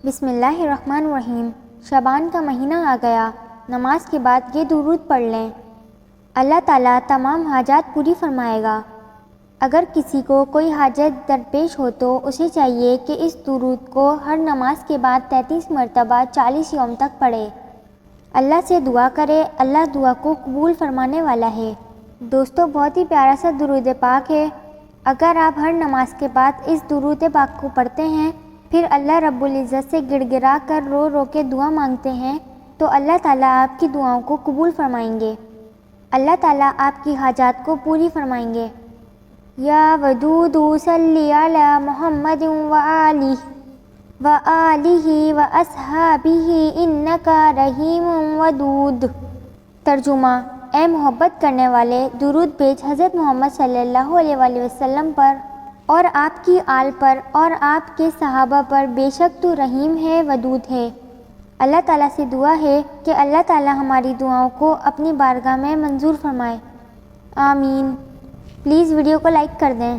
بسم اللہ الرحمن الرحیم۔ شعبان کا مہینہ آ گیا، نماز کے بعد یہ درود پڑھ لیں، اللہ تعالیٰ تمام حاجات پوری فرمائے گا۔ اگر کسی کو کوئی حاجت درپیش ہو تو اسے چاہیے کہ اس درود کو ہر نماز کے بعد 33 مرتبہ 40 یوم تک پڑھے، اللہ سے دعا کرے، اللہ دعا کو قبول فرمانے والا ہے۔ دوستو، بہت ہی پیارا سا درود پاک ہے۔ اگر آپ ہر نماز کے بعد اس درود پاک کو پڑھتے ہیں، پھر اللہ رب العزت سے گڑ گڑا کر رو رو کے دعا مانگتے ہیں تو اللہ تعالیٰ آپ کی دعاؤں کو قبول فرمائیں گے، اللہ تعالیٰ آپ کی حاجات کو پوری فرمائیں گے۔ یا ودود صلی علی محمد وآلہ واصحابہ انک رحیم ودود۔ ترجمہ: اے محبت کرنے والے، درود بھیج حضرت محمد صلی اللہ علیہ وآلہ وسلم پر اور آپ کی آل پر اور آپ کے صحابہ پر، بے شک تو رحیم ہے، ودود ہے۔ اللہ تعالیٰ سے دعا ہے کہ اللہ تعالیٰ ہماری دعاؤں کو اپنی بارگاہ میں منظور فرمائے، آمین۔ پلیز ویڈیو کو لائک کر دیں۔